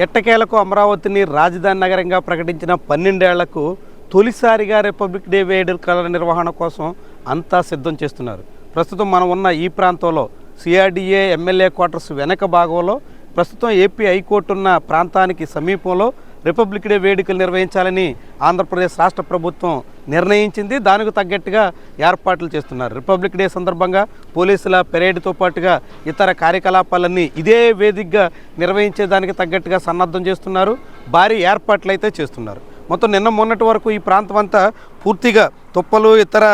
ఎట్టకేలకు అమరావతిని రాజధాని నగరంగా ప్రకటించిన 12 ఏళ్లకు తొలిసారిగా రిపబ్లిక్ డే వేడుకల నిర్వహణ కోసం అంతా సిద్ధం చేస్తున్నారు. ప్రస్తుతం మనం ఉన్న ఈ ప్రాంతంలో సిఆర్డీఏ ఎమ్మెల్యే క్వార్టర్స్ వెనక భాగంలో ప్రస్తుతం ఏపీ హైకోర్టు ఉన్న ప్రాంతానికి సమీపంలో రిపబ్లిక్ డే వేడుకలు నిర్వహించాలని ఆంధ్రప్రదేశ్ రాష్ట్ర ప్రభుత్వం నిర్ణయించింది. దానికి తగ్గట్టుగా ఏర్పాట్లు చేస్తున్నారు. రిపబ్లిక్ డే సందర్భంగా పోలీసుల పెరేడ్తో పాటుగా ఇతర కార్యకలాపాలన్నీ ఇదే వేదికగా నిర్వహించేదానికి తగ్గట్టుగా సన్నద్ధం చేస్తున్నారు. భారీ ఏర్పాట్లు అయితే చేస్తున్నారు. మొత్తం నిన్న మొన్నటి వరకు ఈ ప్రాంతం అంతా పూర్తిగా తుప్పలు ఇతర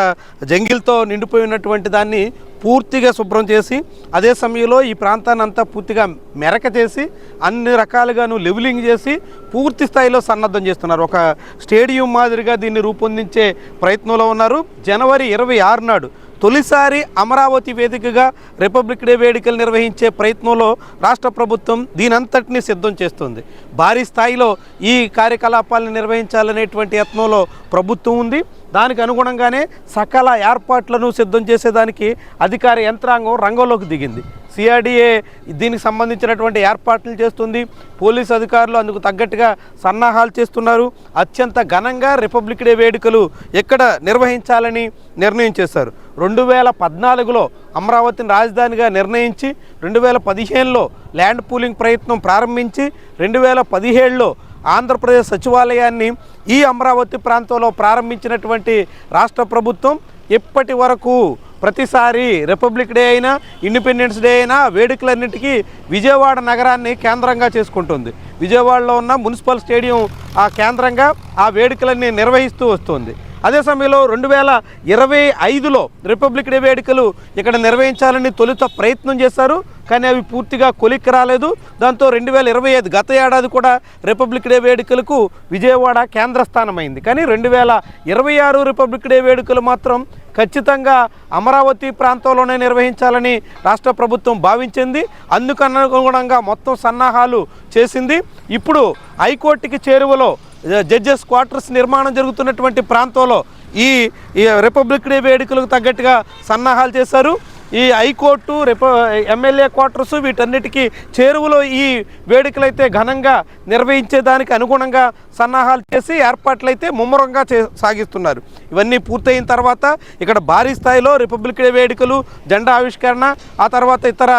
జంగిల్తో నిండిపోయి ఉన్నటువంటి దాన్ని పూర్తిగా శుభ్రం చేసి అదే సమయంలో ఈ ప్రాంతాన్ని అంతా పూర్తిగా మెరక చేసి అన్ని రకాలుగాను లెవెలింగ్ చేసి పూర్తి స్థాయిలో సన్నద్ధం చేస్తున్నారు. ఒక స్టేడియం మాదిరిగా దీన్ని రూపొందించే ప్రయత్నంలో ఉన్నారు. జనవరి 26 నాడు తొలిసారి అమరావతి వేదికగా రిపబ్లిక్ డే వేడుకలు నిర్వహించే ప్రయత్నంలో రాష్ట్ర ప్రభుత్వం దీనంతటినీ సిద్ధం చేస్తుంది. భారీ స్థాయిలో ఈ కార్యకలాపాలను నిర్వహించాలనేటువంటి యత్నంలో ప్రభుత్వం ఉంది. దానికి అనుగుణంగానే సకల ఏర్పాట్లను సిద్ధం చేసేదానికి అధికార యంత్రాంగం రంగంలోకి దిగింది. సిఆర్డీఏ దీనికి సంబంధించినటువంటి ఏర్పాట్లు చేస్తుంది. పోలీసు అధికారులు అందుకు తగ్గట్టుగా సన్నాహాలు చేస్తున్నారు. అత్యంత ఘనంగా రిపబ్లిక్ డే వేడుకలు ఎక్కడ నిర్వహించాలని నిర్ణయం చేశారు. 2014లో అమరావతిని రాజధానిగా నిర్ణయించి 2015లో ల్యాండ్ పూలింగ్ ప్రయత్నం ప్రారంభించి 2017లో ఆంధ్రప్రదేశ్ సచివాలయాన్ని ఈ అమరావతి ప్రాంతంలో ప్రారంభించినటువంటి రాష్ట్ర ప్రభుత్వం ఇప్పటి వరకు ప్రతిసారి రిపబ్లిక్ డే అయినా ఇండిపెండెన్స్ డే అయినా వేడుకలన్నింటికీ విజయవాడ నగరాన్ని కేంద్రంగా చేసుకుంటుంది. విజయవాడలో ఉన్న మున్సిపల్ స్టేడియం ఆ కేంద్రంగా ఆ వేడుకలన్నీ నిర్వహిస్తూ వస్తుంది. అదే సమయంలో 2025లో రిపబ్లిక్ డే వేడుకలు ఇక్కడ నిర్వహించాలని తొలుత ప్రయత్నం చేశారు. కానీ అవి పూర్తిగా కొలిక్కి రాలేదు. దాంతో 2025 గత ఏడాది కూడా రిపబ్లిక్ డే వేడుకలకు విజయవాడ కేంద్రస్థానమైంది. కానీ 2026 రిపబ్లిక్ డే వేడుకలు మాత్రం ఖచ్చితంగా అమరావతి ప్రాంతంలోనే నిర్వహించాలని రాష్ట్ర ప్రభుత్వం భావించింది. అందుకనుగుణంగా మొత్తం సన్నాహాలు చేసింది. ఇప్పుడు హైకోర్టుకి చేరువలో జడ్జెస్ క్వార్టర్స్ నిర్మాణం జరుగుతున్నటువంటి ప్రాంతంలో ఈ రిపబ్లిక్ డే వేడుకలకు తగ్గట్టుగా సన్నాహాలు చేశారు. ఈ హైకోర్టు ఎమ్మెల్యే క్వార్టర్స్ వీటన్నిటికీ చేరువలో ఈ వేడుకలైతే ఘనంగా నిర్వహించేదానికి అనుగుణంగా సన్నాహాలు చేసి ఏర్పాట్లయితే ముమ్మరంగా సాగిస్తున్నారు. ఇవన్నీ పూర్తయిన తర్వాత ఇక్కడ భారీ స్థాయిలో రిపబ్లిక్ డే వేడుకలు, జెండా ఆవిష్కరణ, ఆ తర్వాత ఇతర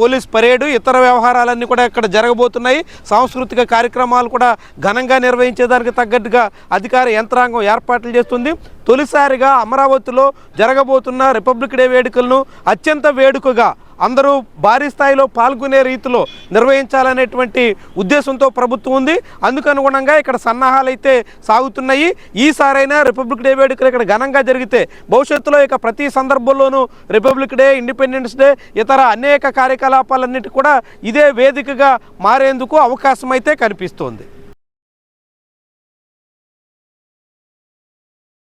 పోలీస్ పరేడు, ఇతర వ్యవహారాలన్నీ కూడా ఇక్కడ జరగబోతున్నాయి. సాంస్కృతిక కార్యక్రమాలు కూడా ఘనంగా నిర్వహించేదానికి తగ్గట్టుగా అధికార యంత్రాంగం ఏర్పాట్లు చేస్తుంది. తొలిసారిగా అమరావతిలో జరగబోతున్న రిపబ్లిక్ డే వేడుకలను అత్యంత వేడుకగా అందరూ భారీ స్థాయిలో పాల్గొనే రీతిలో నిర్వహించాలనేటువంటి ఉద్దేశంతో ప్రభుత్వం ఉంది. అందుకనుగుణంగా ఇక్కడ సన్నాహాలు అయితే సాగుతున్నాయి. ఈసారైనా రిపబ్లిక్ డే వేడుకలు ఇక్కడ ఘనంగా జరిగితే భవిష్యత్తులో ఇక ప్రతి సందర్భంలోనూ రిపబ్లిక్ డే, ఇండిపెండెన్స్ డే, ఇతర అనేక కార్యకలాపాలన్నిటి కూడా ఇదే వేదికగా మారేందుకు అవకాశం అయితే కనిపిస్తోంది.